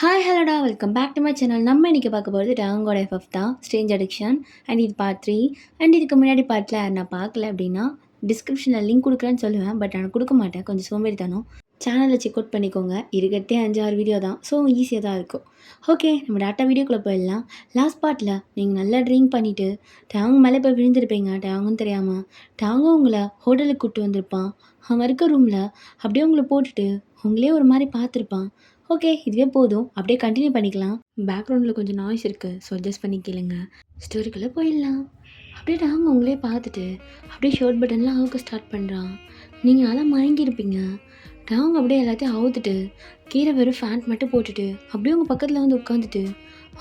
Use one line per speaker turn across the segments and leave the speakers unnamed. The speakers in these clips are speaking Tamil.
ஹாய் ஹலோடா welcome back to my channel. நம்ம இன்றைக்கி பார்க்க போகிறது டாங்கோட எஃப்எஃப் தான், ஸ்ட்ரேஞ்ச் அடிக்ஷன். அண்ட் இது பார்ட் 3. அண்ட் இதுக்கு முன்னாடி பார்ட்டில் நான் பார்க்கல அப்படின்னா டிஸ்கிரிப்ஷனில் லிங்க் கொடுக்குறேன்னு சொல்லுவேன். பட் நான் கொடுக்க மாட்டேன், கொஞ்சம் சோம்பேறித்தனம். சேனலில் செக் அவுட் பண்ணிக்கோங்க. இருக்கிறதே 5-6 வீடியோ தான், ஸோ ஈஸியாக தான் இருக்கும். ஓகே, நம்ம டேட்டா வீடியோக்குள்ளே போயிடலாம். லாஸ்ட் பார்ட்டில் நீங்கள் நல்லா ட்ரிங்க் பண்ணிவிட்டு டாங் மேலே போய் விழுந்திருப்பீங்க. டாங்குன்னு தெரியாமல் டாங்கும் உங்களை ஹோட்டலுக்கு கூப்பிட்டு வந்திருப்பான். அவன் இருக்க ரூமில் அப்படியே உங்களை போட்டுட்டு உங்களே ஒரு மாதிரி பார்த்துருப்பான். ஓகே, இதுவே போதும். அப்படியே கண்டினியூ பண்ணிக்கலாம். பேக்ரவுண்டில் கொஞ்சம் நாய்ஸ் இருக்குது, ஸோ அட்ஜஸ்ட் பண்ணி கேளுங்க. ஸ்டோரிக்குள்ளே போயிடலாம். அப்படியே நாங்கள் உங்களே பார்த்துட்டு அப்படியே ஷர்ட் பட்டன்லாம் அவுக்க ஸ்டார்ட் பண்ணுறான். நீங்கள் நல்லா மயங்கியிருப்பீங்க. டாங் அப்படியே எல்லாத்தையும் அவுத்துட்டு கீழே வெறும் ஃபேண்ட் மட்டும் போட்டுட்டு அப்படியே உங்கள் பக்கத்தில் வந்து உட்காந்துட்டு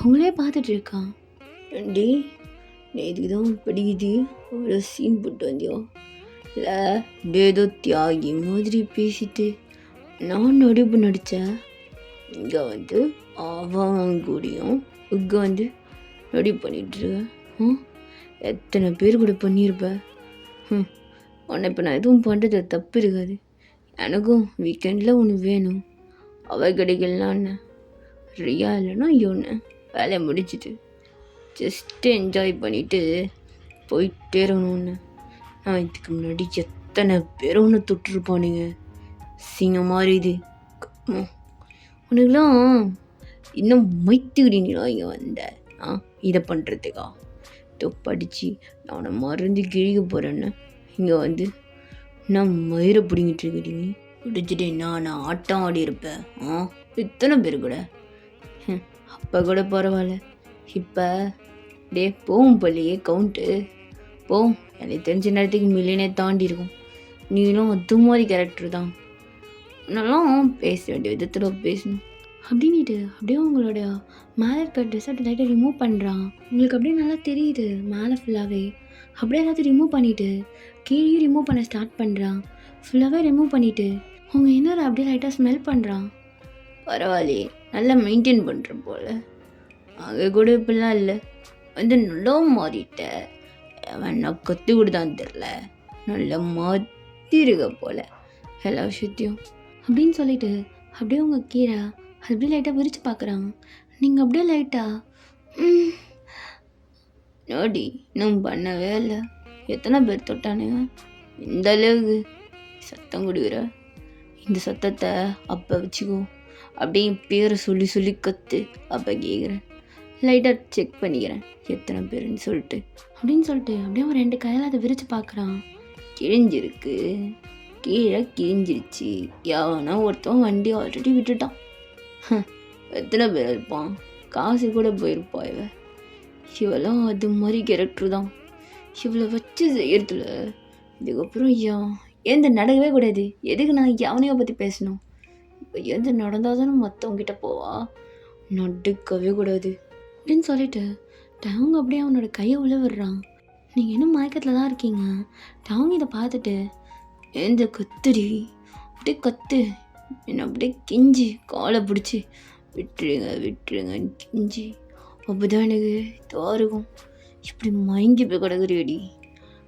உங்களே பார்த்துட்டு இருக்கான். டி நீ இதுக்கு தான் படிக்குது ஒரு சீன் போட்டு வந்தியோ இல்லை ஏதோ தியாகி மாதிரி பேசிட்டு நான் நடிப்பு நடித்தேன். இங்கே வந்து அவன் கூடயும் உட்காந்து ரெடி பண்ணிட்டுருக்க. எத்தனை பேர் கூட பண்ணியிருப்பேன். உன்னை இப்போ நான் எதுவும் பண்ணுறது தப்பு இருக்காது. எனக்கும் வீக்கெண்டில் ஒன்று வேணும். அவள் கிடைக்கலான்னு ரியா இல்லைன்னா ஒன்று வேலையை முடிச்சுட்டு ஜஸ்ட்டு என்ஜாய் பண்ணிவிட்டு போயிட்டே இருக்கணும்னு. நான் இதுக்கு முன்னாடி எத்தனை பேர் ஒன்று தொட்டிருப்பானுங்க. சிங்க மாதிரி இது உனக்குலாம் இன்னும் மைத்துக்கிட்டீங்களா இங்கே வந்த இதை பண்ணுறதுக்கா? இதோ படித்து நான் உன்னை மருந்து கிழிக்க போகிறேன்னு இங்கே வந்து நான் மயிரை பிடிங்கிட்டு இருக்கிறீங்க. பிடிச்சிட்டு நான் ஆட்டம் ஆடி இருப்பேன். இத்தனை பேர் கூட அப்போ கூட பரவாயில்ல. இப்போ டே போகும் பள்ளியே கவுண்ட்டு போகும். எனக்கு தெரிஞ்ச நேரத்துக்கு மில்லியனே தாண்டி இருக்கும். நீங்களும் அது மாதிரி கேரக்டர் தான். நல்லா பேச வேண்டிய விதத்தில் பேசணும் அப்படின்ட்டு அப்படியே உங்களோட மேலே இருக்க ட்ரெஸ்ஸை லைட்டாக ரிமூவ் பண்ணுறான். உங்களுக்கு அப்படியே நல்லா தெரியுது மேலே ஃபுல்லாகவே. அப்படியே எல்லாத்தையும் ரிமூவ் பண்ணிவிட்டு கீழே ரிமூவ் பண்ண ஸ்டார்ட் பண்ணுறான். ஃபுல்லாகவே ரிமூவ் பண்ணிவிட்டு உங்கள் இன்னொரு அப்படியே லைட்டாக ஸ்மெல் பண்ணுறான். பரவாயில்லையே, நல்லா மெயின்டைன் பண்ணுற போல். அங்கே கூட இப்படிலாம் இல்லை, வந்து நல்லா மாறிட்ட. வேணா கற்றுக் கொடுத்தான்னு தெரில, நல்லா மாற்றிருக்க போல் எல்லா விஷயத்தையும் அப்படின்னு சொல்லிட்டு அப்படியே உங்கள் கீரை அப்படியே லைட்டாக விரித்து பார்க்குறாங்க. நீங்கள் அப்படியே லைட்டாக நோடி இன்னும் பண்ணவே இல்லை. எத்தனை பேர் தொட்டானுங்க? இந்த அளவுக்கு சத்தம் கொடுக்குற. இந்த சத்தத்தை அப்போ வச்சுக்கோ. அப்படியே என் பேரை சொல்லி சொல்லி கற்று அப்போ கேட்குறேன். லைட்டாக செக் பண்ணிக்கிறேன் எத்தனை பேருன்னு சொல்லிட்டு அப்படியே ஒரு 2 கையில் அதை விரித்து பார்க்குறான். கிழிஞ்சிருக்கு, கீழே கிழிஞ்சிருச்சு. எவனா ஒருத்தவன் வண்டி ஆல்ரெடி விட்டுட்டான். எத்தனை பேர் இருப்பான்? காசு கூட போயிருப்பா இவ. இவெல்லாம் அது மாதிரி கேரக்டர் தான். இவளை வச்சு செய்யறதுல இதுக்கப்புறம் எந்த நடக்கவே கூடாது. எதுக்கு நான் எவனையோ பற்றி பேசணும்? இப்போ எந்த நடந்தால் தானே மற்றவங்கிட்ட போவா. நடுக்கவே கூடாது அப்படின்னு சொல்லிட்டு டவுங்க அப்படியே அவனோட கையை உள்ள விடுறான். நீங்கள் இன்னும் மயக்கத்தில் தான் இருக்கீங்க. டவுங்க இதை பார்த்துட்டு எந்த கத்துடி அப்படியே கத்து என்னை அப்படியே கெஞ்சி காலை பிடிச்சி விட்டுருங்கன்னு கெஞ்சி. அப்போதான் எனக்கு தாருக்கும் இப்படி மயங்கி போய் கிடக்குறியடி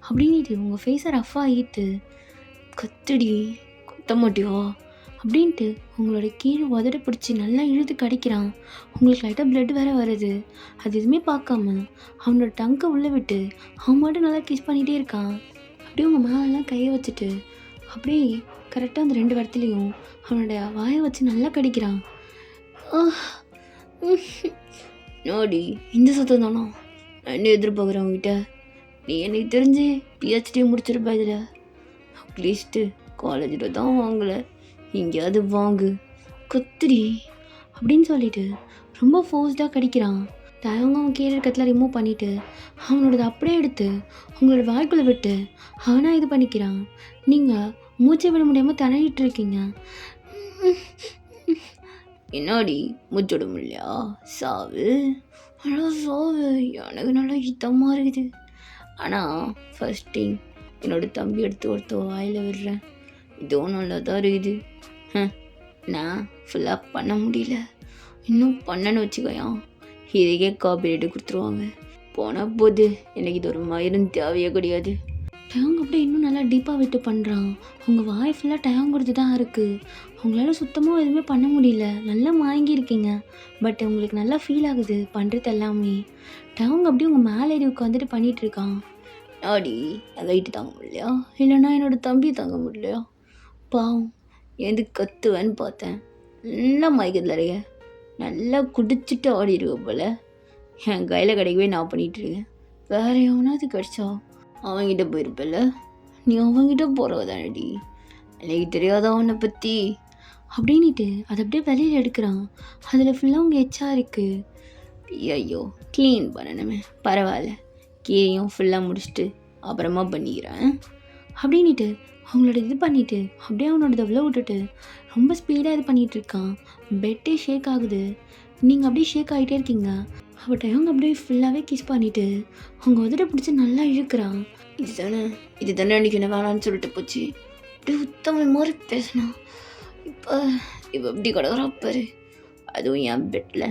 அப்படின்ட்டு உங்கள் ஃபேஸை ரஃபாக ஈத்து கத்துடி கொத்த மாட்டியோ அப்படின்ட்டு உங்களோட கீழே உதட பிடிச்சி நல்லா இழுத்து கடிக்கிறான். உங்களுக்கு லைட்டாக பிளட் வேறு வருது. அது எதுவுமே பார்க்காம அவனோட டங்கை உள்ளே விட்டு அவன் மட்டும் நல்லா கிஸ் பண்ணிகிட்டே இருக்கான். அப்படியே உங்கள் மேலெல்லாம் கையை வச்சுட்டு அப்படியே கரெக்டாக அந்த 2 இடத்துலையும் அவனோட வாயை வச்சு நல்லா கடிக்கிறான். நோடி இந்த சத்தம் தானோ நான் என்ன எதிர்பார்க்குறேன் உங்ககிட்ட? நீ எனக்கு தெரிஞ்சு பிஹெச்டி முடிச்சிருப்பா. இதில் அட்லீஸ்ட்டு காலேஜில் தான் வாங்கலை, எங்கேயாவது வாங்கு கத்துடி அப்படின்னு சொல்லிட்டு ரொம்ப ஃபோர்ஸ்டாக கடிக்கிறான். அவன் கீழே இருக்கிறதுல ரிமூவ் பண்ணிவிட்டு அவனோடது அப்படியே எடுத்து உங்களோட வாய்க்குள்ளே விட்டு அவனாக இது பண்ணிக்கிறான். நீங்கள் மூச்சை விட முடியாமல் திணறிட்டு இருக்கீங்க. என்னாடி மூச்சு விட முடியலையா? சாவு ஆனால் சாவு எனக்கு நல்லா இதமாக இருக்குது. ஆனால் ஃபர்ஸ்ட் டைம் என்னோடய தம்பி எடுத்து ஒருத்த வாயில் விடுறேன். இதுவும் நல்லா தான் இருக்குது. நான் ஃபுல்லாக பண்ண முடியல, இன்னும் பண்ணன்னு வச்சுக்கோயா இதுக்கே காப்பி ரேட்டு கொடுத்துருவாங்க. போனால் போது எனக்கு இது ஒரு மயிரும் தேவையே கிடையாது. டேங் அப்படியே இன்னும் நல்லா டீப்பாக விட்டு பண்ணுறான். உங்கள் வாய் ஃபுல்லாக டேங் கொடுத்து தான் இருக்குது. உங்களால் சுத்தமாக எதுவுமே பண்ண முடியல. நல்லா வாங்கியிருக்கீங்க. பட் உங்களுக்கு நல்லா ஃபீல் ஆகுது பண்ணுறது எல்லாமே. டேங் அப்படியே உங்கள் மேலே ஏறி உட்காந்துட்டு பண்ணிகிட்ருக்கான். ஆடி என் வெயிட்டு தாங்க முடியலையா, இல்லைன்னா என்னோடய தம்பி தாங்க முடியலையா, பாவம் எது கத்துவேன்னு பார்த்தேன். நல்லா மயக்கத்தில் இருக்க, நல்லா குடிச்சிட்டு ஆடிடுவேன் போல். என் கையில் கிடைக்கவே நான் பண்ணிகிட்ருக்கேன். வேறு எவனாவது கிடச்சா அவன்கிட்ட போயிருப்பில்ல. நீ அவன்கிட்ட போகிறவ தானடி, எனக்கு தெரியாத அவனை பற்றி அப்படின்ட்டு அதை அப்படியே வெளியில் எடுக்கிறான். அதில் ஃபுல்லாக உங்கள் எச்சாக இருக்குது. ஐயோ க்ளீன் பண்ணணுமே, பரவாயில்ல கீரையும் ஃபுல்லாக முடிச்சுட்டு அப்புறமா பண்ணிக்கிறேன் அப்படின்ட்டு அவங்களோட இது பண்ணிவிட்டு அப்படியே அவனோட எவ்வளோ விட்டுட்டு ரொம்ப ஸ்பீடாக இது பண்ணிகிட்ருக்கான். பெட்டே ஷேக் ஆகுது. நீங்கள் அப்படியே ஷேக் ஆகிட்டே இருக்கீங்க. அவட்ட அவங்க அப்படியே ஃபுல்லாகவே கிஸ் பண்ணிவிட்டு அவங்க உதட்ட பிடிச்சி நல்லா இழுக்கிறான். இது தானே அன்றைக்கி என்ன வேணான்னு சொல்லிட்டு போச்சு. அப்படியே உத்தம மாதிரி பேசினான். இப்போ எப்படி கிடக்குறா பாரு, அதுவும் என் பெட்டில்.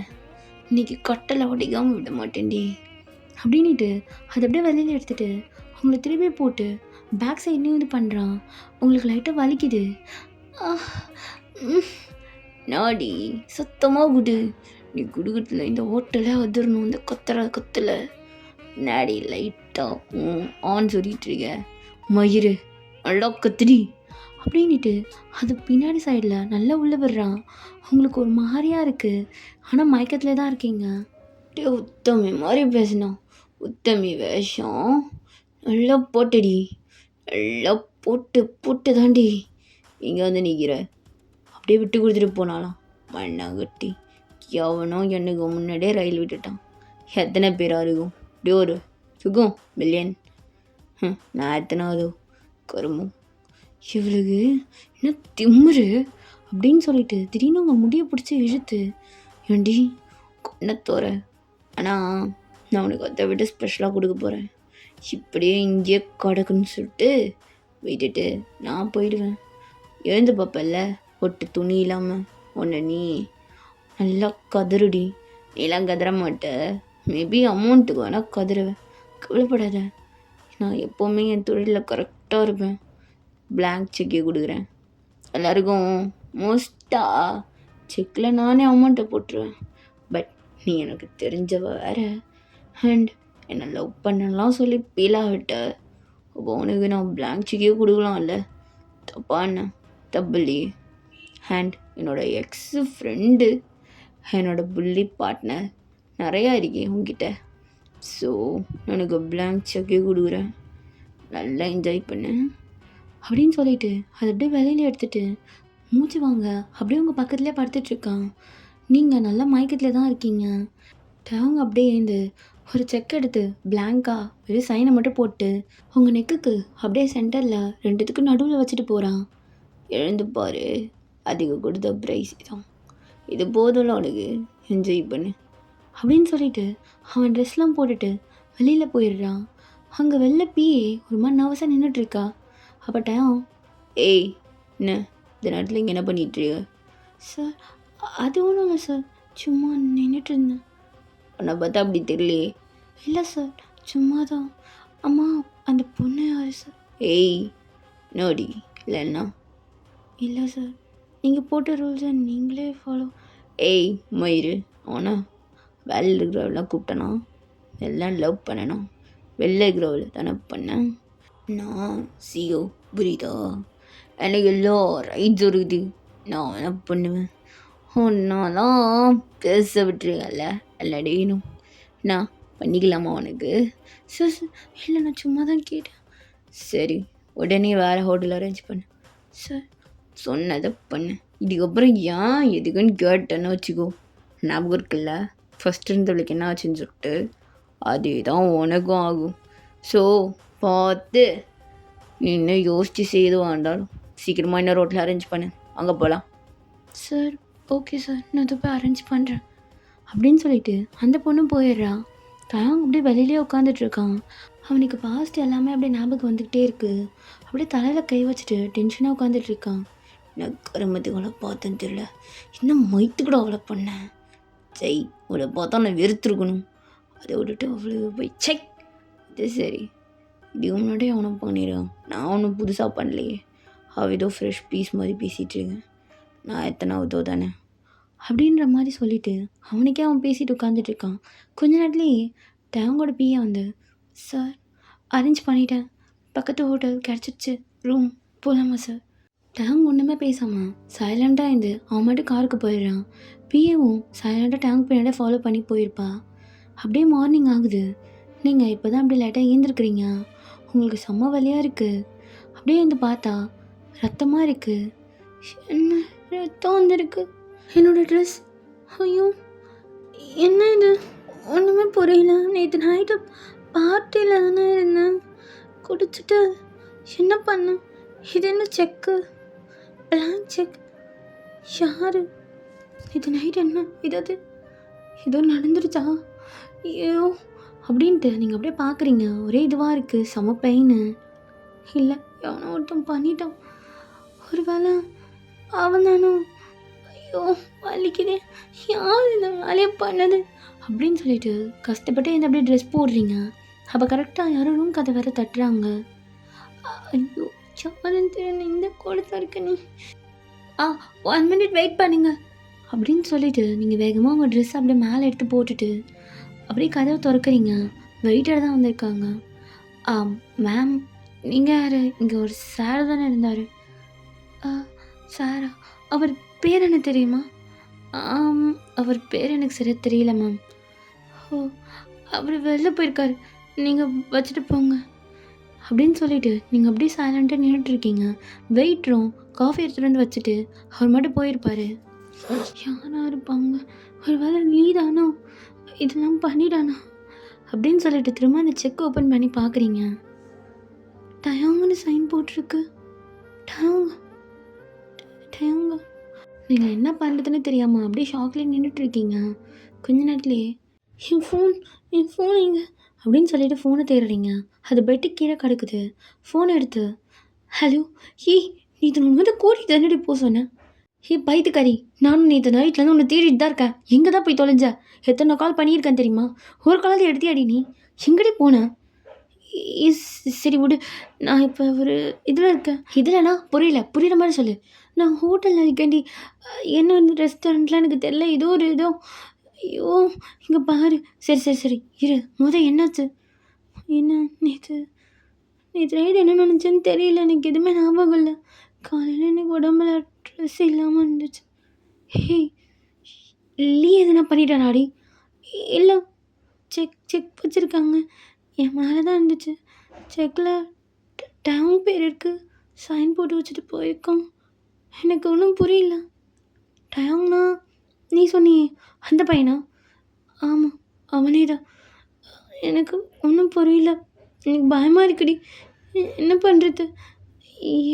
இன்றைக்கி கட்டலை ஒடிக்காமல் விட மாட்டேன்டி அப்படின்ட்டு அதை அப்படியே வெளியில் எடுத்துகிட்டு அவங்கள திருப்பி போட்டு பேக் சைட்லேயும் இது பண்ணுறான். உங்களுக்கு லைட்டாக வலிக்குது. நாடி சுத்தமாக குடு, நீ குடுக்கட்டில் இந்த ஹோட்டலே அதிரணும். இந்த கத்தில் நாடி லைட்டாக ஆன் சொல்லிட்டுருக்க மயிறு நல்லா கத்திரி அப்படின்ட்டு அது பின்னாடி சைடில் நல்லா உள்ளே விடுறான். உங்களுக்கு ஒரு மாதிரியாக இருக்குது, ஆனால் மயக்கத்தில் தான் இருக்கீங்க. அப்படியே உத்தமி மாதிரி பேசினான். உத்தமி வேஷம் நல்லா போட்டடி, நல்லா போட்டு தாண்டி இங்கே வந்து நிற்கிற. அப்படியே விட்டு கொடுத்துட்டு போனாலாம் மண்ணாங்கட்டி. எவனோ எனக்கு முன்னாடியே ரயில் விட்டுட்டான். எத்தனை பேராக இருக்கும் அப்படியே ஒரு சுகம் மில்லியன். நான் எத்தனாவதோ கருமம் இவளுக்கு என்ன திமுரு அப்படின்னு சொல்லிட்டு திடீர்னு அவங்க முடியை பிடிச்சி இழுத்து ஏண்டி கொன்னத்தோற, ஆனால் நான் உனக்கு அதை விட ஸ்பெஷலாக கொடுக்க போகிறேன். இப்படியே இங்கேயே கிடக்குன்னு சொல்லிட்டு விட்டுட்டு நான் போயிடுவேன். எழுந்து பார்ப்பல்ல ஒட்டு துணி இல்லாமல் ஒன்று நீ நல்லா கதறுடி. நீலாம் கதற மாட்டேன், மேபி அமௌண்ட்டுக்கு வேணால் கதறுவேன். கவலைப்படாத, நான் எப்போவுமே என் தொழிலில் கரெக்டாக இருப்பேன். பிளாங்க் செக்கே கொடுக்குறேன் எல்லாருக்கும். மோஸ்ட்டாக செக்கில் நானே அமௌண்ட்டை போட்டுருவேன். பட் நீ எனக்கு தெரிஞ்சவ வேறு, அண்ட் என்னை லவ் பண்ணலாம் சொல்லி பீலாக விட்ட. அப்போ உனக்கு நான் பிளாங்க் செக்கே கொடுக்கலாம்ல, தப்பான தப்பில்லையே. அண்ட் என்னோடய எக்ஸு ஃப்ரெண்டு, என்னோடய புள்ளி பார்ட்னர் நிறையா இருக்கே உங்ககிட்ட. ஸோ எனக்கு பிளாங்க் செக்கே கொடுக்குறேன், நல்லா என்ஜாய் பண்ணு அப்படின்னு சொல்லிட்டு அதை அப்படியே வெளியில் எடுத்துகிட்டு மூச்சு வாங்க அப்படியே உங்கள் பக்கத்துலேயே படுத்துட்ருக்கான். நீங்கள் நல்லா மயக்கத்தில் தான் இருக்கீங்க. அவங்க அப்படியே எழுந்து ஒரு செக் எடுத்து பிளாங்காக வெறும் சைனை மட்டும் போட்டு உங்கள் நெக்குக்கு அப்படியே சென்டரில் ரெண்டுத்துக்கும் நடுவில் வச்சுட்டு போகிறான். எழுந்து பாரு, அதிக கொடுத்த ப்ரைஸ் தான், இது போதும்ல உனக்கு, என்ஜாய் பண்ணு அப்படின்னு சொல்லிட்டு அவன் ட்ரெஸ்லாம் போட்டுட்டு வெளியில் போயிடுறான். அங்கே வெளில பிஏ ஒரு மாதிரி நர்வஸாக நின்றுட்டுருக்கா. அப்பட்டான் ஏய் என்ன இந்த நேரத்தில் இங்கே என்ன பண்ணிட்டுருக்க? சார் அது ஒன்றும் இல்லை சார், சும்மா நின்றுட்டு இருந்தேன். உன்னை பார்த்தா அப்படி தெரியலையே. இல்லை சார் சும்மா தான். அம்மா அந்த பொண்ணு யார் சார்? ஏய் நோடி இல்லைன்னா. இல்லை சார், நீங்கள் போட்ட ரூல்ஸை நீங்களே ஃபாலோ. ஏய் மயிறு, அவனா வேலையில் இருக்கிறவெல்லாம் கூப்பிட்டனா எல்லாம் லவ் பண்ணணும், வெளில இருக்கிறவளை தானே பண்ணேன். நான் சிஓ புரியுதா? எனக்கு எல்லாம் ரைட்ஸ் இருக்குது, நான் என்ன பண்ணுவேன். ஒன்னாலாம் பேச விட்டுருங்கல்ல எல்லாடையும். நான் பண்ணிக்கலாமா உனக்கு? சார் இல்லை நான் சும்மா தான் கேட்டேன். சரி உடனே வேறு ஹோட்டல் அரேஞ்ச் பண்ணு. சார் சொன்னதை பண்ணு, இதுக்கப்புறம் ஏன் எதுக்குன்னு கேட்டேன்னு வச்சுக்கோ, ஞாபகம் இருக்குல்ல ஃபஸ்ட் இருந்தவளுக்கு என்ன ஆச்சுன்னு சொல்லிட்டு, அதே தான் உனக்கும் ஆகும். ஸோ பார்த்து நீ இன்னும் யோசித்து செய்து வேண்டாலும் சீக்கிரமாக இன்னும் ரோட்டில் அரேஞ்ச் பண்ணு, அங்கே போகலாம். சார் ஓகே சார், நான் அதை போய் அரேஞ்ச் பண்ணுறேன் அப்படின்னு சொல்லிட்டு அந்த பொண்ணும் போயிடுறான். தயங்க அப்படியே வெளியிலே உட்காந்துட்ருக்கான். அவனுக்கு பாஸ்ட் எல்லாமே அப்படியே ஞாபகம் வந்துக்கிட்டே இருக்குது. அப்படியே தலையில் கை வச்சுட்டு டென்ஷனாக உட்காந்துட்ருக்கான். நான் கருமத்துக்களை பார்த்தேன்னு தெரியல, இன்னும் மைத்துக்கூட அவளை பண்ணேன். சரி அவளை பார்த்தா நான் வெறுத்துருக்கணும், அதை விட்டுட்டு அவளுக்கு போய் செக். இது சரி இதுக்கு முன்னாடி அவனும் பண்ணிடுறான், நான் ஒன்றும் புதுசாக பண்ணலையே. அவள் ஏதோ ஃப்ரெஷ் பீஸ் மாதிரி பேசிகிட்ருக்கேன், நான் எத்தனாவதோ தானே அப்படின்ற மாதிரி சொல்லிவிட்டு அவனுக்கே அவன் பேசிட்டு உட்காந்துட்ருக்கான். கொஞ்ச நேரத்துலேயே டேங்கோட பிஏ வந்து, சார் அரேஞ்ச் பண்ணிட்டேன், பக்கத்து ஹோட்டல் கிடச்சிடுச்சு, ரூம் போகலாமா சார்? டேங் ஒன்றுமே பேசாமல் சைலண்ட்டாக இருந்து அவன் மட்டும் காருக்கு போயிடுறான். பிஏவும் சைலண்ட்டாக டேங்க் பின்னாடி ஃபாலோ பண்ணி போயிருப்பா. அப்படியே மார்னிங் ஆகுது. நீங்கள் இப்போ தான் அப்படி லைட்டாக ஏந்திருக்கிறீங்க, உங்களுக்கு செம்ம வலியாக இருக்குது. அப்படியே வந்து பார்த்தா ரத்தமாக இருக்குது. என்ன ரத்தம் வந்துருக்கு, என்னோடய ட்ரெஸ், ஐயோ என்ன இது ஒன்றுமே புரியல. நேற்று நைட்டு பார்ட்டியில் தானே இருந்தேன், குடிச்சிட்டு என்ன பண்ணேன், இது என்ன செக்கு, பிளாங்க் செக், யார் நேற்று நைட் என்ன இதாவது ஏதோ நடந்துருச்சா, ஐயோ அப்படின்ட்டு நீங்கள் அப்படியே பார்க்குறீங்க. ஒரே இதுவாக இருக்குது, செம பெயின். இல்லை எவனோ ஒருத்தன் பண்ணிட்டான், ஒரு வேளை அவன் தானும், ஐயோ வலிக்குதே, யார் இந்த வேலையை பண்ணது அப்படின்னு சொல்லிட்டு கஷ்டப்பட்டு இந்த அப்படியே ட்ரெஸ் போடுறீங்க. அப்போ கரெக்டாக யாரும் ரூம் கதை வேறு தட்டுறாங்க. ஐயோ யாருன்னு தெரியும், இந்த கோலத்தில் இருக்க நீ, 1 minute வெயிட் பண்ணுங்க அப்படின்னு சொல்லிட்டு நீங்கள் வேகமாக உங்கள் ட்ரெஸ் அப்படியே மேலே எடுத்து போட்டுட்டு அப்படியே கதவை திறக்கிறீங்க. வெயிட்டர் தான் வந்திருக்காங்க. மேம் நீங்கள் யார், இங்கே ஒரு சார் தானே இருந்தார்? சாரா, அவர் பேர் என்ன தெரியுமா? அவர் பேர் எனக்கு சரியாக தெரியல மேம். ஓ, அவர் வெளில போயிருக்காரு, நீங்கள் வச்சுட்டு போங்க அப்படின்னு சொல்லிவிட்டு நீங்கள் அப்படியே சைலண்ட்டாக நின்றுட்டுருக்கீங்க. வெயிட்டரும் காஃபி எடுத்துகிட்டு வந்து வச்சுட்டு அவர் மட்டும் போயிருப்பார். யாராக இருப்பாங்க, ஒரு வேளை நீ தானோ இதெல்லாம் பண்ணிடானா அப்படின்னு சொல்லிட்டு திரும்ப அந்த செக் ஓப்பன் பண்ணி பார்க்குறீங்க. டயாங்கன்னு சைன் போட்டிருக்கு. டயாங்க டயாங்க நீங்கள் என்ன பண்ணுறதுன்னு தெரியாமல் அப்படியே ஷாக்லேயே நின்றுட்டுருக்கீங்க. கொஞ்ச நேரத்துலேயே என் ஃபோன் எங்கே அப்படின்னு சொல்லிட்டு ஃபோனை தேடுறீங்க. அது பெட்டுக்கு கீழே கிடக்குது. ஃபோனை எடுத்து, ஹலோ ஏய் நேற்று நான் வந்து கூட்டிகிட்டு தானே போக சொன்னேன். பைத்துக்காரி, நானும் நேற்று நைட்லேருந்து உன்னை தேடிட்டு தான் இருக்கேன், எங்கே தான் போய் தொலைஞ்ச? எத்தனை கால் பண்ணியிருக்கேன் தெரியுமா? ஒரு காலாவது எடுத்தியாடி நீ? எங்கடி போனேன்? சரி விடு, நான் இப்போ ஒரு இதில் இருக்கேன். இதில்ண்ணா புரியுற மாதிரி சொல்லு. நான் ஹோட்டலில் இருக்கேன்டி, என்ன ரெஸ்டாரண்ட்டில் எனக்கு தெரில, ஏதோ ஐயோ இங்கே பாரு. சரி இரு, என்னாச்சு? என்ன நேற்று நைட் என்ன நினச்சேன்னு தெரியல, எனக்கு எதுவுமே ஞாபகம் இல்லை. காலையில் எனக்கு உடம்புல ட்ரெஸ் இல்லாமல் இருந்துச்சு. ஹே லீ எதுனா பண்ணிட்டானாடி? இல்லை, செக் வச்சுருக்காங்க, என் மேலே தான் இருந்துச்சு. செக்கில் டேங் பேர் இருக்குது, சைன் போட்டு வச்சுட்டு போயிருக்கான். எனக்கு ஒன்றும் புரியல. டயாங்னா நீ சொன்னியே அந்த பையனா? ஆமாம் அவனே தான். எனக்கு ஒன்றும் புரியல, எனக்கு பயமாக இருக்குடி, என்ன பண்ணுறது?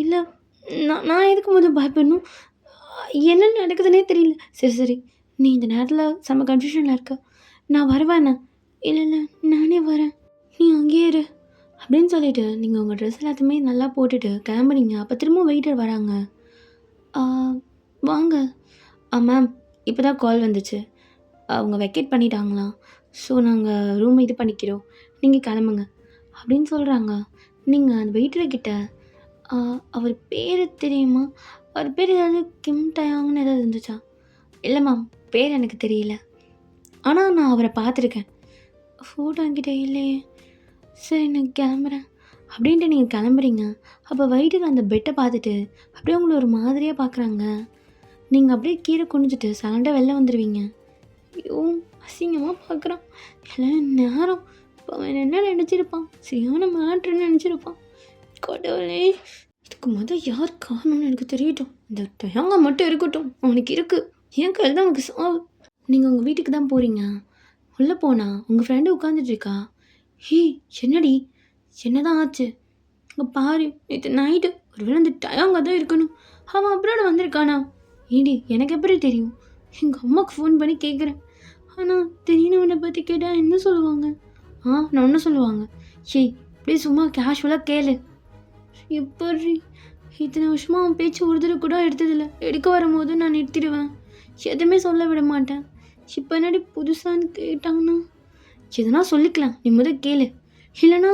இல்லை நான் எதுக்கு முதல் பயப்படணும், என்ன நடக்குதுன்னே தெரியல. சரி நீ இந்த நேரத்தில் செம்ம கன்ஃபியூஷனில் இருக்க, நான் வருவேண்ணே. இல்லை நானே வரேன், நீ அங்கேயே இரு அப்படின்னு சொல்லிவிட்டு நீங்கள் உங்கள் ட்ரெஸ் எல்லாத்தையுமே நல்லா போட்டுட்டு கிளம்புறீங்க. அப்போ திரும்ப வெயிட்டர் வராங்க. வாங்க மேம், இப்போ தான் கால் வந்துச்சு, அவங்க வெக்கேட் பண்ணிட்டாங்களாம், ஸோ நாங்கள் ரூம் இது பண்ணிக்கிறோம், நீங்கள் கிளம்புங்க அப்படின்னு சொல்கிறாங்க. நீங்கள் அந்த வெயிட்டர்கிட்ட அவர் பேர் தெரியுமா, அவர் பேர் ஏதாவது கிம் டயாங்னு ஏதாவது இருந்துச்சா? இல்லை மேம், பேர் எனக்கு தெரியல, ஆனால் நான் அவரை பார்த்துருக்கேன், ஃபோட்டோ என்கிட்ட இல்லையே. சரி நான் கிளம்புறேன் அப்படின்ட்டு நீங்கள் கிளம்புறீங்க. அப்போ வெயிட்டர் அந்த பெட்டை பார்த்துட்டு அப்படியே உங்களை ஒரு மாதிரியாக பார்க்குறாங்க. நீங்கள் அப்படியே கீழே குனிஞ்சிட்டு சலண்டாக வெளில வந்துடுவீங்க. ஐயோ அசிங்கமாக பார்க்குறான், எல்லாம் நேரம் இப்போ அவன் என்ன நினச்சிருப்பான், சரியான மேட்ருன்னு நினச்சிருப்பான். கடவுளே, இதுக்கு யார் காரணம்னு எனக்கு தெரியட்டும், இந்த டயாங்க மட்டும் இருக்கட்டும், அவனுக்கு இருக்குது, என் கையில் தான் அவனுக்கு சாவு. நீங்கள் உங்கள் வீட்டுக்கு தான் போகிறீங்க. உள்ளே போனால் உங்கள் ஃப்ரெண்டு உட்காந்துட்ருக்கா. ஹே என்னடி, என்னதான் ஆச்சு? இங்கே பாரு, நேற்று நைட்டு ஒரு வேளை அந்த டயாங்க தான் இருக்கணும், அவன் அப்புறம் வந்திருக்கானா? ஏடி எனக்கு எப்படி தெரியும்? எங்கள் அம்மாவுக்கு ஃபோன் பண்ணி கேட்குறேன், ஆனால் திடீர்னு பற்றி கேட்டால் என்ன சொல்லுவாங்க? நான் ஒன்றும் சொல்லுவாங்க. ஏய் அப்படியே சும்மா கேஷுவலாக கேளு. எப்படி இத்தனை வருஷமாக அவன் பேச்சு ஒரு தடவை கூட எடுத்ததில்லை, எடுக்க வரும்போது நான் நிறுத்திடுவேன், எதுவுமே சொல்ல விட மாட்டேன். இப்போ என்னடி புதுசான்னு கேட்டாங்கன்னா எதுனா சொல்லிக்கலாம், நீ கேளு. இல்லைனா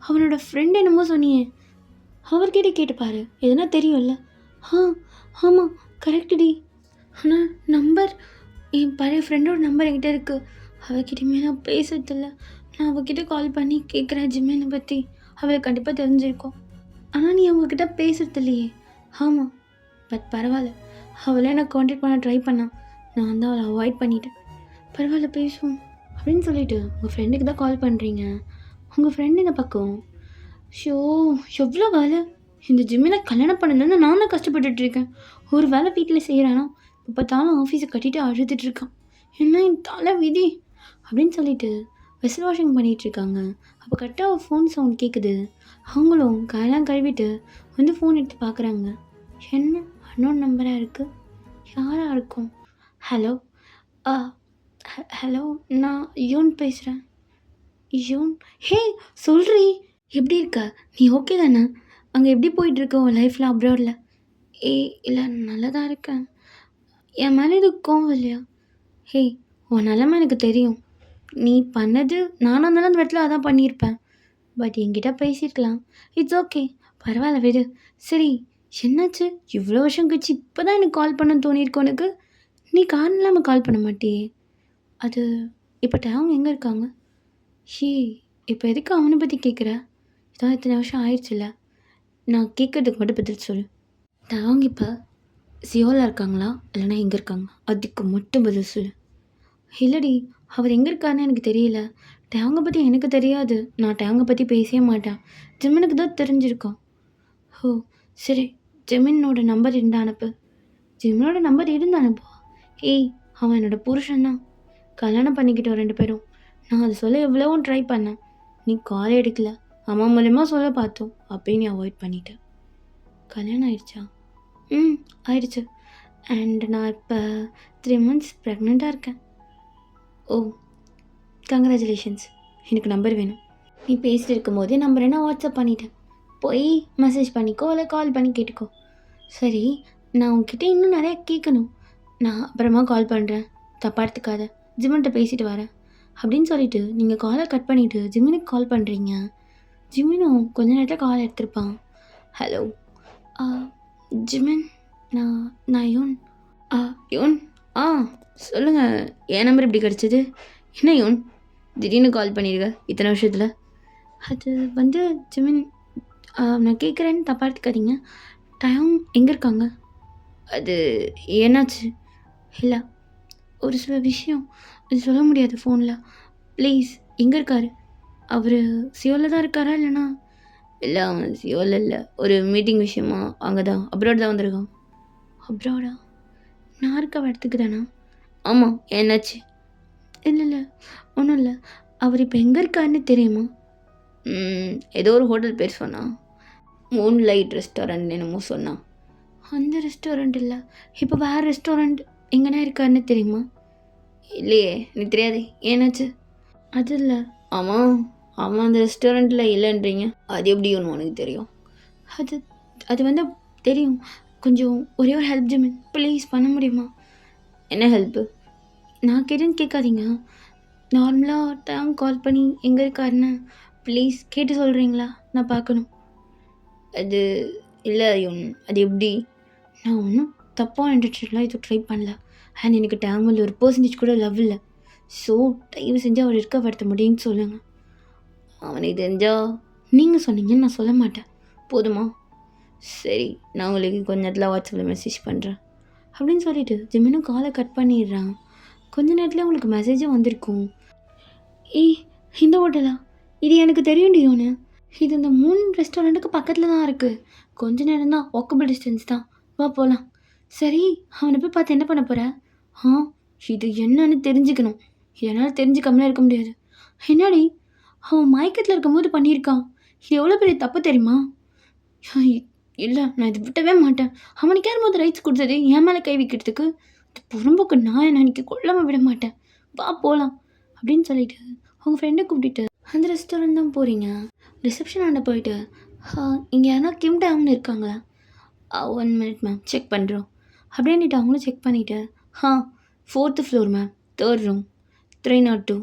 அவனோட ஃப்ரெண்ட் என்னமோ சொன்னியே, அவர்கிட்ட கேட்டுப்பாரு, எதுனா தெரியும்ல. ஆ ஆமாம், கரெக்டுடி. ஆனால் நம்பர், என் பழைய ஃப்ரெண்டோட நம்பர் என்கிட்ட இருக்குது. அவகிட்டயுமே நான் பேசுறதில்ல. நான் அவகிட்ட கால் பண்ணி கேட்குறேன் ஜிம்மனை பற்றி. அவளுக்கு கண்டிப்பாக தெரிஞ்சிருக்கும். ஆனால் நீ அவங்கக்கிட்ட பேசுறது இல்லையே. ஆமாம், பட் பரவாயில்ல. அவளே எனக்கு காண்டாக்ட் பண்ண ட்ரை பண்ணான். நான் வந்து அவளை அவாய்ட் பண்ணிட்டேன். பரவாயில்ல, பேசுவோம் அப்படின்னு சொல்லிட்டு உங்கள் ஃப்ரெண்டுக்கு தான் கால் பண்ணுறீங்க. உங்கள் ஃப்ரெண்டு இந்த பக்கம், ஷோ எவ்வளோ வேலை. இந்த ஜிம்மில் கல்யாணம் பண்ணதுன்னு நான் தான் கஷ்டப்பட்டுட்ருக்கேன். ஒரு வேலை வீட்டில் செய்கிறானா, இப்போ பார்த்தாலும் ஆஃபீஸை கட்டிட்டு அழுதுட்டுருக்கான். என்ன என் தலை விதி அப்படின்னு சொல்லிட்டு வெசல் வாஷிங் பண்ணிகிட்ருக்காங்க. அப்போ கரெக்டாக ஃபோன் சவுண்ட் கேட்குது. அவங்களும் கையெல்லாம் கழுவிட்டு வந்து ஃபோன் எடுத்து பார்க்குறாங்க. என்ன அன்னோன் நம்பராக இருக்குது, யாராக இருக்கும்? ஹலோ, ஹலோ, நான் யோன் பேசுகிறேன். யோன், ஹே சொல்கிறீ, எப்படி இருக்க? நீ ஓகே தானே? அங்கே எப்படி போயிட்டுருக்கு உன் லைஃப்பில் அப்ராடில்? இல்லை, நல்லா தான் இருக்கேன். என் மேலே இது கோவம் இல்லையா? ஹே, உன் நிலமை எனக்கு தெரியும். நீ பண்ணது நானாக இருந்தாலும் அந்த இடத்துல அதான் பண்ணியிருப்பேன். பட் என்கிட்ட பேசியிருக்கலாம். இட்ஸ் ஓகே, பரவாயில்ல விடு. சரி, என்னாச்சு? இவ்வளோ வருஷம் கழிச்சு இப்போ தான் எனக்கு கால் பண்ண தோணியிருக்கு உனக்கு. நீ காரணம் இல்லாமல் கால் பண்ண மாட்டியே. அது இப்போ அவங்க எங்கே இருக்காங்க? ஹே, இப்போ எதுக்கு அவனை பற்றி கேட்குற? இதான் இத்தனை வருஷம் ஆயிடுச்சுல்ல. நான் கேட்குறதுக்கு மட்டும் பதில் சொல்லு. அவங்க இப்போ சியோவில் இருக்காங்களா இல்லைனா எங்கே இருக்காங்க? அதுக்கு மட்டும் பதில் சொல்லு. இல்லடி, அவர் எங்கே இருக்காருன்னு எனக்கு தெரியல. டேவங்க பற்றி எனக்கு தெரியாது. நான் டேவங்க பற்றி பேசவே மாட்டேன். ஜிமினுக்கு தான் தெரிஞ்சிருக்கோம். ஓ சரி, ஜிமினோட நம்பர் இருந்தால் அனுப்பு. ஜிமினோட நம்பர் இருந்தால் அனுப்புவா? ஏய், அவன் என்னோடய புருஷன்தான். கல்யாணம் பண்ணிக்கிட்டோம் 2 பேரும். நான் அதை சொல்ல எவ்வளவோ ட்ரை பண்ணேன். நீ கால் எடுக்கல. அம்மா மூலயமா சொல்ல பார்த்தோம். அப்பயே நீ அவாய்ட் பண்ணிட்ட. கல்யாணம் ஆயிடுச்சா? ஆயிடுச்சு. அண்ட் நான் இப்போ 3 months ப்ரெக்னெண்ட்டாக இருக்கேன். ஓ, கங்க்ராச்சுலேஷன்ஸ். எனக்கு நம்பர் வேணும். நீ பேசிட்டு இருக்கும்போதே நம்பர் என்ன வாட்ஸ்அப் பண்ணிட்டேன். போய் மெசேஜ் பண்ணிக்கோ, இல்லை கால் பண்ணி கேட்டுக்கோ. சரி, நான் உங்ககிட்ட இன்னும் நிறையா கேட்கணும். நான் அப்புறமா கால் பண்ணுறேன், தப்பாக எடுத்துக்காத. ஜிம்மின்ட்ட பேசிட்டு வரேன் அப்படின்னு சொல்லிட்டு நீங்கள் காலை கட் பண்ணிவிட்டு ஜிம்மினுக்கு கால் பண்ணுறீங்க. ஜிம்மினும் கொஞ்ச நேரத்தில் கால் எடுத்திருப்பான். ஹலோ ஜிமின், நான் யோன். யோன், சொல்லுங்கள். என் நம்பர் இப்படி கிடச்சிது? என்ன யோன் திடீர்னு கால் பண்ணியிருக்க இத்தனை வருஷத்தில்? அது வந்து ஜிமின், நான் கேட்குறேன்னு தப்பாக எடுத்துக்காதீங்க. டைம் எங்கே இருக்காங்க? அது என்னாச்சு? இல்லை, ஒரு சில விஷயம் அது சொல்ல முடியாது ஃபோனில். ப்ளீஸ், எங்கே இருக்கார்? அவர் சியோவில் தான் இருக்காரா இல்லைனா? இல்லை, அவன் சியோவில் இல்லை. ஒரு மீட்டிங் விஷயமா அங்கே தான், அப்ராட் தான் வந்திருக்கான். அப்ராடா? நான் இருக்க இடத்துக்கு தானா? ஆமாம், என்னாச்சு? இல்லை, ஒன்றும் இல்லை. அவர் இப்போ எங்கே இருக்காருன்னு தெரியுமா? ஏதோ ஒரு ஹோட்டல் பேர் சொன்னான். மூன் லைட் ரெஸ்டாரண்ட் என்னமோ சொன்னான். அந்த ரெஸ்டாரண்ட் இல்லை, இப்போ வேறு ரெஸ்டாரண்ட் எங்கன்னா இருக்காருன்னு தெரியுமா? இல்லையே, எனக்கு தெரியாது. ஏன்னாச்சு? அது இல்லை. ஆமாம், அந்த ரெஸ்டாரண்ட்டில் இல்லைன்றீங்க. அது எப்படி ஒன்று உனக்கு தெரியும்? அது வந்து தெரியும். கொஞ்சம் ஒரே ஒரு ஹெல்ப் ஜிமின், ப்ளீஸ் பண்ண முடியுமா? என்ன ஹெல்ப்பு? நான் கேட்டேன்னு கேட்காதீங்க. நார்மலாக டைம் கால் பண்ணி எங்கே இருக்காருன்னு ப்ளீஸ் கேட்டு சொல்கிறீங்களா? நான் பார்க்கணும். அது இல்லை யோன், அது எப்படி? நான் ஒன்றும் தப்பாக நினச்சிட்டுலாம் இது ட்ரை பண்ணல. அண்ட் எனக்கு டேமில் ஒரு % கூட லவ் இல்லை. ஸோ தயவு செஞ்சு அவர் இருக்க படுத்த முடியும்னு சொல்லுங்கள். அவனுக்கு தெரிஞ்சால் நீங்கள் சொன்னீங்கன்னு நான் சொல்ல மாட்டேன், போதுமா? சரி, நான் உங்களுக்கு கொஞ்ச நேரத்தில் வாட்ஸ்அப்பில் மெசேஜ் பண்ணுறேன் அப்படின்னு சொல்லிவிட்டு ஜிமினும் காலை கட் பண்ணிடுறான். கொஞ்ச நேரத்தில் உங்களுக்கு மெசேஜும் வந்திருக்கும். இந்த ஹோட்டலா? இது எனக்கு தெரியும் டியோன்னு. இது இந்த மூன் ரெஸ்டாரண்ட்டுக்கு பக்கத்தில் தான் இருக்குது. கொஞ்ச நேரம் தான், வாக்கபிள் டிஸ்டன்ஸ் தான். வா போகலாம். சரி, அவனை போய் பார்த்து என்ன பண்ண போகிற? இது என்னன்னு தெரிஞ்சுக்கணும். என்னால் தெரிஞ்சுக்காமலே இருக்க முடியாது. என்னடி, அவன் மயக்கத்தில் இருக்கும்போது பண்ணியிருக்கான். இது எவ்வளோ பெரிய தப்பு தெரியுமா? இல்லை, நான் இதை விட்டவே மாட்டேன். அவனுக்கு யாரும் ரைட்ஸ் கொடுத்தது என் மேலே கை வைக்கிறதுக்கு? புறம்போக்கு நான் என்ன அன்றைக்கி கொள்ளாமல் விட மாட்டேன். வா போகலாம் அப்படின்னு சொல்லிட்டு அவங்க ஃப்ரெண்டை கூப்பிட்டுட்டு அந்த ரெஸ்டாரண்ட் தான் போகிறீங்க. ரிசப்ஷன் ஆண்ட போயிட்டு, இங்கே யாரா கிம் டேம்னு இருக்காங்களா? 1 minute மேம், செக் பண்ணுறோம் அப்படின்ட்டு அவங்களும் செக் பண்ணிவிட்டு, 4th floor ma'am, 3rd room, 302.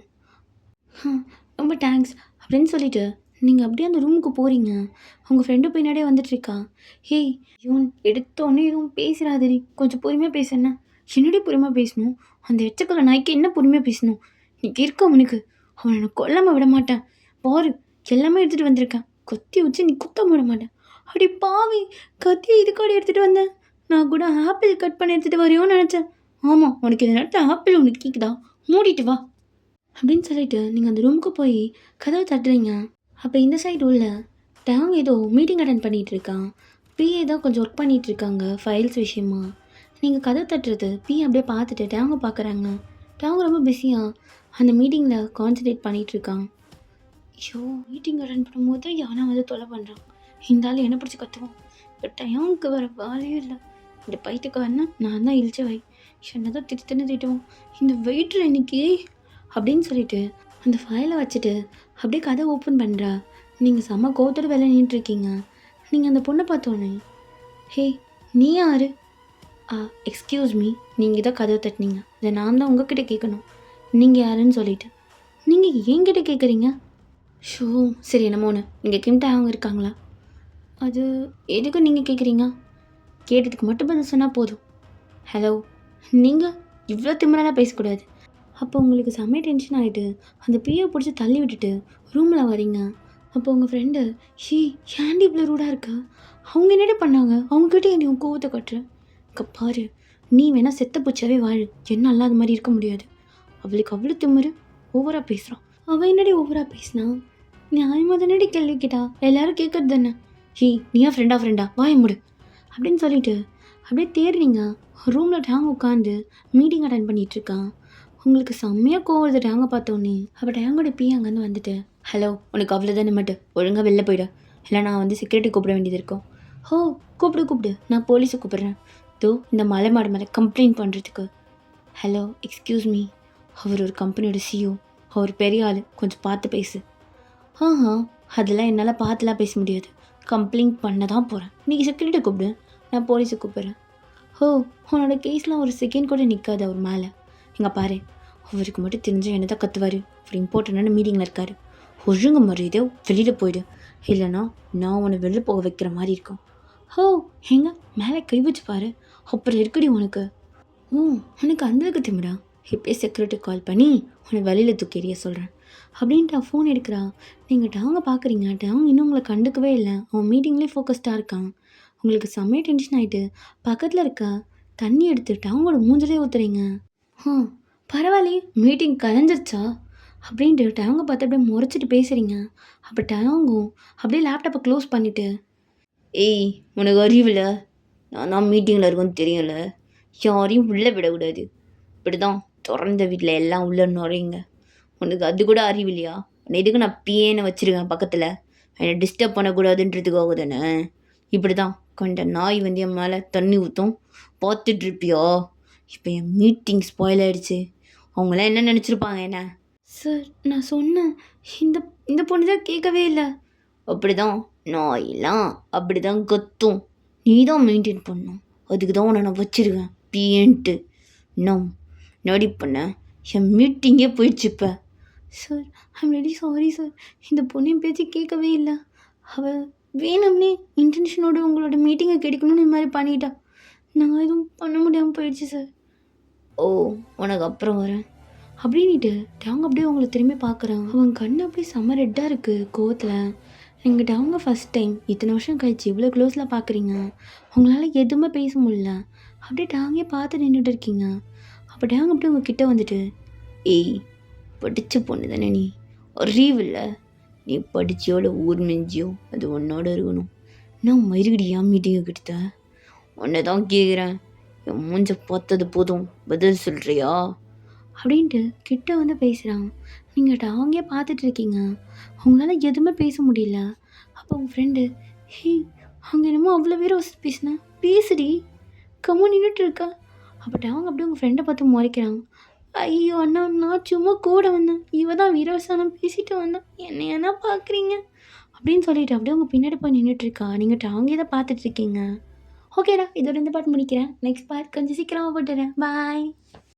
ரொம்ப தேங்க்ஸ் அப்படின்னு சொல்லிவிட்டு நீங்கள் அப்படியே அந்த ரூமுக்கு போகிறீங்க. உங்கள் ஃப்ரெண்டு பின்னாடியே வந்துட்டுருக்கா. ஹேய் இவன் எடுத்தோடனே எதுவும் பேசுகிறாதடி, கொஞ்சம் பொறுமையாக பேசுன. என்னடி பொறுமையாக பேசணும்? அந்த எச்சக்கலை நாய்க்கு என்ன பொறுமையாக பேசணும்? இன்னைக்கு இருக்க அவனுக்கு, அவனை நான் கொல்லாமல் விட மாட்டேன். பாரு எல்லாமே எடுத்துகிட்டு வந்திருக்கேன், கொத்தி வச்சு நீ குத்த விட மாட்டேன். அடி பாவி, கத்தியை இதுக்காடி எடுத்துகிட்டு வந்தேன். நான் கூட ஆப்பிள் கட் பண்ணி எடுத்துகிட்டு வரையோன்னு நினச்சேன். ஆமாம், உனக்கு இந்த நேரத்தில் ஆப்பிள் உனக்கு கேட்குதா? மூடிட்டு வா அப்படின்னு சொல்லிட்டு நீங்கள் அந்த ரூமுக்கு போய் கதவை தட்டுறீங்க. அப்போ இந்த சைடு உள்ள டேங் ஏதோ மீட்டிங் அட்டன் பண்ணிகிட்டு இருக்கான். பி ஏதோ கொஞ்சம் ஒர்க் பண்ணிகிட்டு இருக்காங்க ஃபைல்ஸ் விஷயமா. நீங்கள் கதவை தட்டுறது பி அப்படியே பார்த்துட்டு டேங்கை பார்க்குறாங்க. டேங் ரொம்ப பிஸியாக அந்த மீட்டிங்கில் கான்சன்ட்ரேட் பண்ணிகிட்டு இருக்கான். ஐயோ, மீட்டிங் அட்டன் பண்ணும்போது யானா வந்து தொலை பண்ணுறான். இந்த ஆள் என்ன பிடிச்சி கற்றுவோம். இப்போ டேங்குக்கு வர வேலையும் இல்லை. இந்த பைட்டுக்காரனா நான் தான் இழிச்ச வை. என்ன தான் திட்டுன்னு திட்டுவோம் இந்த வெயிட்ரு இன்னைக்கு அப்படின்னு சொல்லிட்டு அந்த ஃபைலை வச்சுட்டு அப்படியே கதை ஓப்பன் பண்ணுறா. நீங்கள் செம்ம கோத்தோட வேலை நின்றுருக்கீங்க. நீங்கள் அந்த பொண்ணை பார்த்தோன்னே, ஹே நீ யார்? எக்ஸ்கியூஸ் மீ, நீங்கள் தான் கதவை தட்டினீங்க, இதை நான் தான் உங்ககிட்ட கேட்கணும். நீங்கள் யாருன்னு சொல்லிட்டு நீங்கள் என்கிட்ட கேட்குறீங்க? ஷோ சரி, என்னமோ ஒன்று. இங்கே கிம்ட்ட அவங்க இருக்காங்களா? அது எதுக்கு நீங்கள் கேட்குறீங்க? கேட்டதுக்கு மட்டும் பதில் சொன்னால் போதும். ஹலோ, நீங்கள் இவ்வளோ திமிரெல்லாம் பேசக்கூடாது. அப்போ உங்களுக்கு செம்ம டென்ஷன் ஆகிட்டு அந்த பிஏ பிடிச்சி தள்ளி விட்டுட்டு ரூமில் வரீங்க. அப்போ உங்கள் ஃப்ரெண்டு, ஷீ ஏன்டி இவ்வளோ ரூடாக இருக்கா? அவங்க என்னடி பண்ணாங்க? அவங்ககிட்ட நீ உன் கோவத்தை கட்டுற. பாரு, நீ வேணால் செத்த பூச்சாவே வாழு, என்ன அது மாதிரி இருக்க முடியாது. அவளுக்கு அவ்வளோ திமிரு, ஓவராக பேசுகிறான். அவள் என்னடி ஓவராக பேசினா? நியாயமாக தானடி கேள்வி கேட்டா, எல்லோரும் கேட்குறது தானே. ஷீ நீயா ஃப்ரெண்டா வாய முடு அப்படின்னு சொல்லிட்டு அப்படியே தேடுறீங்க. ரூமில் டேங் உட்காந்து மீட்டிங் அட்டன் பண்ணிகிட்ருக்கான். உங்களுக்கு செம்மையாக கோவம் வருது டேங்கை பார்த்தோன்னே. அப்போ டேங்கோட பி அங்கேருந்து வந்துட்டு, ஹலோ உனக்கு அவ்வளோதானே மட்டும் ஒழுங்காக வெளில போயிடு, இல்லை நான் வந்து செக்யூரிட்டி கூப்பிட வேண்டியது இருக்கும். ஹோ கூப்பிடு, நான் போலீஸை கூப்பிட்றேன். தோ இந்த மலை மாடு மேலே கம்ப்ளைண்ட் பண்ணுறதுக்கு. ஹலோ எக்ஸ்கியூஸ் மீ, அவர் ஒரு கம்பெனியோட சிஇஓ, அவர் பெரிய ஆள், கொஞ்சம் பார்த்து பேசு. அதெல்லாம் என்னால் பார்த்துலாம் பேச முடியாது, கம்ப்ளைண்ட் பண்ண தான் போகிறேன். நீங்கள் செக்யூரிட்டி கூப்பிடு, நான் போலீஸை கூப்பிட்றேன். உன்னோட கேஸ்லாம் ஒரு செகண்ட் கூட நிற்காது அவர் மேலே. இங்கே பாரு, அவருக்கு மட்டும் தெரிஞ்சு என்ன தான் கற்றுவார். ஒரு இம்பார்ட்டண்டான மீட்டிங்கில் இருக்கார். ஒழுங்கு மரியாதையோ வெளியில் போயிடு, இல்லைனா நான் உன்னை வெளில போக வைக்கிற மாதிரி இருக்கும். எங்க மேலே கை வச்சு பாரு, அப்புறம் இருக்குடி உனக்கு. உனக்கு அந்தளவுக்கு திமிரா? இப்போயே செக்யூரிட்டி கால் பண்ணி உன்னை வெளியில் தூக்கிறிய சொல்கிறேன் அப்படின்ட்டு ஃபோன் எடுக்கிறா. நீங்கள் டாங்க பார்க்குறீங்க, டாங் இன்னும் உங்களை கண்டுக்கவே இல்லை. அவன் மீட்டிங்லேயே ஃபோக்கஸ்டாக இருக்கான். உங்களுக்கு செம்மைய டென்ஷன் ஆகிட்டு பக்கத்தில் இருக்க தண்ணி எடுத்துட்டு அவங்களோட மூஞ்சிலே ஊற்றுறீங்க. பரவாயில்லையே, மீட்டிங் கலைஞ்சிருச்சா அப்படின்ட்டு டேங்கை பார்த்து அப்படியே முறைச்சிட்டு பேசுகிறீங்க. அப்போ டேங்கும் அப்படியே லேப்டாப்பை க்ளோஸ் பண்ணிவிட்டு, ஏய் உனக்கு அறிவில், நான் தான் மீட்டிங்கில் இருக்குன்னு தெரியல, யாரையும் உள்ளே விடக்கூடாது, இப்படி தான் திறந்த வீட்டில் எல்லாம் உள்ளே நுழையுங்க. உனக்கு அது கூட அறிவில்லையா? உன்னை எதுக்கு நான் பிஏன்னு வச்சுருக்கேன் பக்கத்தில், என்னை டிஸ்டர்ப் பண்ணக்கூடாதுன்றதுக்காக தானே. இப்படி தான் கண்ட நாய் வந்து என் மேலே தண்ணி ஊற்றும் பார்த்துட்ருப்பியா? இப்போ என் மீட்டிங் ஸ்பாயில் ஆகிடுச்சு, அவங்களாம் என்ன நினச்சிருப்பாங்க என்ன? சார் நான் சொன்னேன், இந்த இந்த பொண்ணு தான் கேட்கவே இல்லை. அப்படி தான் நாயெல்லாம் அப்படி தான் கத்தும், நீ தான் மெயின்டைன் பண்ணணும், அதுக்கு தான் உன்னை நான் வச்சுருக்கேன் பிஏன்ட்டு. நான் நடி பண்ண என் மீட்டிங்கே போயிடுச்சு இப்போ. Sir I'm ready sorry sir, இந்த பொண்ணு என் பேச்சு கேட்கவே இல்லை. அவள் வேணும்னே இன்டென்ஷனோடு உங்களோட மீட்டிங்கை கிடைக்கணும்னு இந்த மாதிரி பண்ணிட்டா. நான் எதுவும் பண்ண முடியாமல் போயிடுச்சு சார். உனக்கு அப்புறம் வரேன் அப்படின்ட்டு அவங்க அப்படியே அவங்கள திரும்பி பார்க்குறான். அவங்க கண் அப்படியே செம்ம ரெட்டாக இருக்குது கோவத்தில். எங்கிட்ட அவங்க ஃபஸ்ட் டைம் இத்தனை வருஷம் கழிச்சு இவ்வளோ க்ளோஸில் பார்க்குறீங்க, உங்களால் எதுவுமே பேச முடியல. அப்படியே டாங்கே பார்த்து நின்றுட்டு இருக்கீங்க. அப்போ டேங்க அப்படியே உங்கள் கிட்டே வந்துட்டு, ஏய் படித்த பொண்ணு தானே நீ, அறிவில்லை, நீ படிச்சியோட ஊர் நெஞ்சியோ அது உன்னோட இருக்கணும். நான் மறுபடியா மீட்டிங்கை கிட்ட உன்னை தான் கேட்குறேன், என் மூஞ்ச பார்த்தது போதும் பதில் சொல்கிறியா அப்படின்ட்டு கிட்ட வந்து பேசுகிறான். நீங்கள் டாங்கே பார்த்துட்ருக்கீங்க, அவங்களால எதுவுமே பேச முடியல. அப்போ உங்கள் ஃப்ரெண்டு, ஹே அங்கே என்னமோ அவ்வளோ பேர் பேசினேன், பேசுடி, கம்மு நின்றுட்டுருக்கா. அப்போ டாங்க அப்படியே உங்கள் ஃப்ரெண்டை பார்த்து முறைக்கிறாங்க. ஐயோ அண்ணா, நான் சும்மா கூட வந்தேன், இவ தான் வீரவசானம் பேசிட்டு வந்தேன், என்னை என்ன பார்க்குறீங்க அப்படின்னு சொல்லிட்டு அப்படியே உங்கள் பின்னாடி போய் நின்றுட்டுருக்கா. நீங்கள் டாங்கே தான் பார்த்துட்ருக்கீங்க. ஓகேடா, இதோட இந்த பாட்டு முடிக்கிறேன். நெக்ஸ்ட் பார்ட் கொஞ்சம் சீக்கிரமாக போட்டுறேன். பாய்.